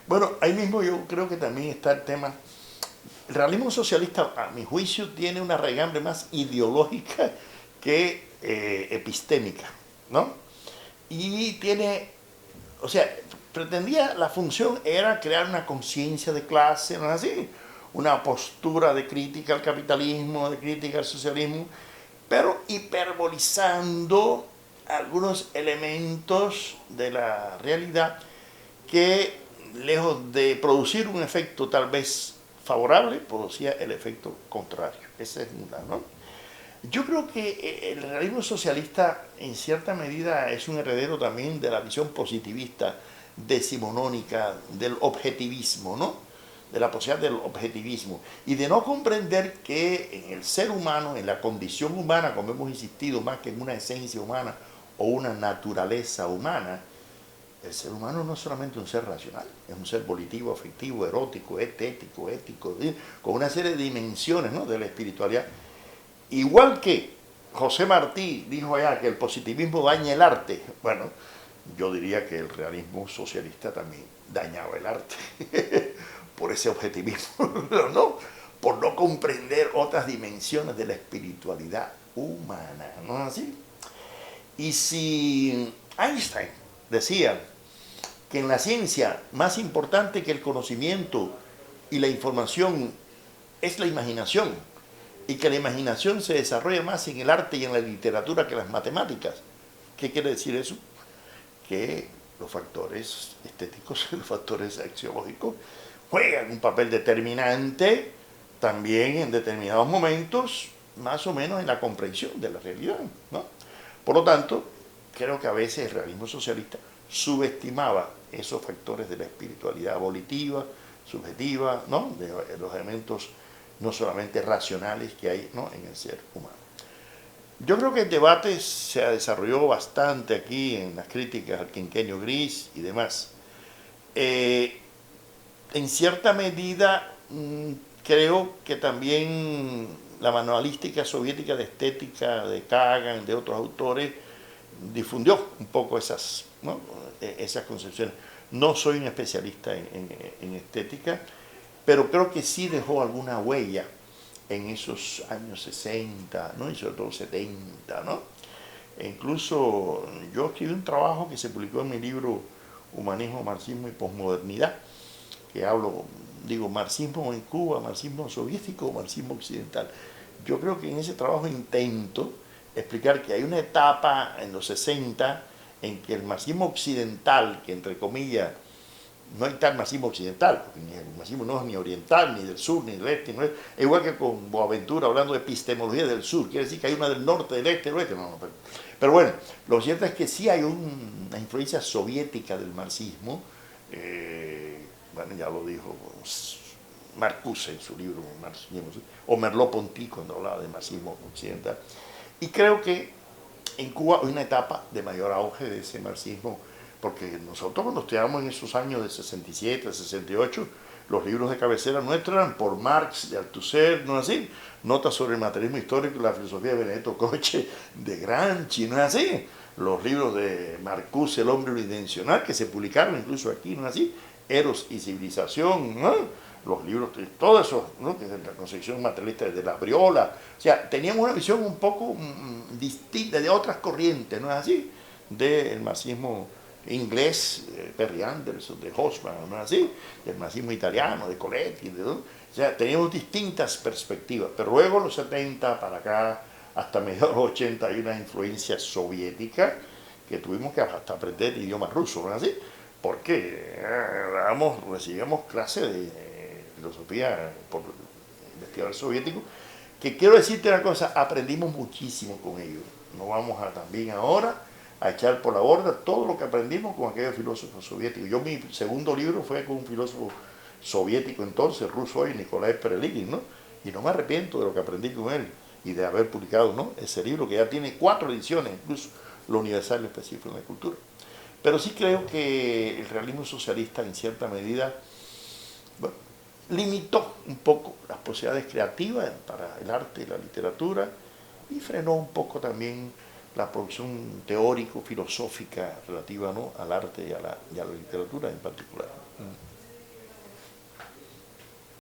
Bueno, ahí mismo yo creo que también está el tema. El realismo socialista, a mi juicio, tiene una raigambre más ideológica que epistémica, ¿no? Y tiene, o sea, pretendía, la función era crear una conciencia de clase, ¿no es así? Una postura de crítica al capitalismo, de crítica al socialismo, pero hiperbolizando algunos elementos de la realidad que, lejos de producir un efecto tal vez favorable, producía el efecto contrario. Esa es una, ¿no? Yo creo que el realismo socialista en cierta medida es un heredero también de la visión positivista decimonónica del objetivismo, ¿no? De la posibilidad del objetivismo y de no comprender que en el ser humano, en la condición humana, como hemos insistido, más que en una esencia humana o una naturaleza humana, el ser humano no es solamente un ser racional, es un ser volitivo, afectivo, erótico, estético, ético, con una serie de dimensiones, ¿no?, de la espiritualidad. Igual que José Martí dijo allá que el positivismo daña el arte, bueno, yo diría que el realismo socialista también dañaba el arte por ese objetivismo, ¿no? Por no comprender otras dimensiones de la espiritualidad humana, ¿no es así? Y si Einstein decía que en la ciencia más importante que el conocimiento y la información es la imaginación, y que la imaginación se desarrolla más en el arte y en la literatura que las matemáticas. ¿Qué quiere decir eso? Que los factores estéticos y los factores axiológicos juegan un papel determinante también en determinados momentos, más o menos en la comprensión de la realidad, ¿no? Por lo tanto, creo que a veces el realismo socialista subestimaba esos factores de la espiritualidad volitiva, subjetiva, ¿no?, de los elementos no solamente racionales que hay, ¿no?, en el ser humano. Yo creo que el debate se desarrolló bastante aquí en las críticas al quinquenio gris y demás. En cierta medida, creo que también la manualística soviética de estética de Kagan, de otros autores, difundió un poco esas, ¿no?, esas concepciones. No soy un especialista en estética, pero creo que sí dejó alguna huella en esos años 60, ¿no?, y sobre todo 70, ¿no? E incluso yo escribí un trabajo que se publicó en mi libro Humanismo, Marxismo y Posmodernidad, que hablo, digo, marxismo en Cuba, marxismo soviético, marxismo occidental. Yo creo que en ese trabajo intento explicar que hay una etapa en los 60 en que el marxismo occidental, que entre comillas no hay tal marxismo occidental, porque el marxismo no es ni oriental, ni del sur, ni del este, es igual que con Boaventura hablando de epistemología del sur, quiere decir que hay una del norte, del este, del oeste, no, pero bueno, lo cierto es que sí hay una influencia soviética del marxismo, bueno, ya lo dijo Marcuse en su libro Marxismo, o Merleau-Ponty cuando hablaba de marxismo occidental, y creo que en Cuba hay una etapa de mayor auge de ese marxismo, porque nosotros cuando estudiamos en esos años de 67, 68, los libros de cabecera nuestros eran por Marx, de Althusser, ¿no es así? Notas sobre el materialismo histórico y la filosofía de Benedetto Croce, de Gramsci, ¿no es así? Los libros de Marcuse, El hombre unidimensional, que se publicaron incluso aquí, ¿no es así? Eros y civilización, ¿no? Los libros, todo eso, ¿no?, que es la concepción materialista de la Briola. O sea, teníamos una visión un poco distinta de otras corrientes, ¿no es así? Del marxismo inglés, Perry Anderson, de Hobsbawm, ¿no es así? Del marxismo italiano, de Coletti, ¿no? O sea, teníamos distintas perspectivas, pero luego los 70 para acá, hasta mediados de los 80, hay una influencia soviética que tuvimos que hasta aprender el idioma ruso, ¿no es así? Porque recibíamos clases de filosofía por investigadores soviéticos, que quiero decirte una cosa, aprendimos muchísimo con ellos. No vamos a también ahora a echar por la borda todo lo que aprendimos con aquellos filósofos soviéticos. Yo mi segundo libro fue con un filósofo soviético entonces, ruso hoy, Nikolai Perelín, ¿no? Y no me arrepiento de lo que aprendí con él y de haber publicado, ¿no?, ese libro que ya tiene 4 ediciones, incluso lo universal y específico en la cultura. Pero sí creo que el realismo socialista en cierta medida, bueno, limitó un poco las posibilidades creativas para el arte y la literatura y frenó un poco también la producción teórico-filosófica relativa, ¿no?, al arte y a la literatura en particular.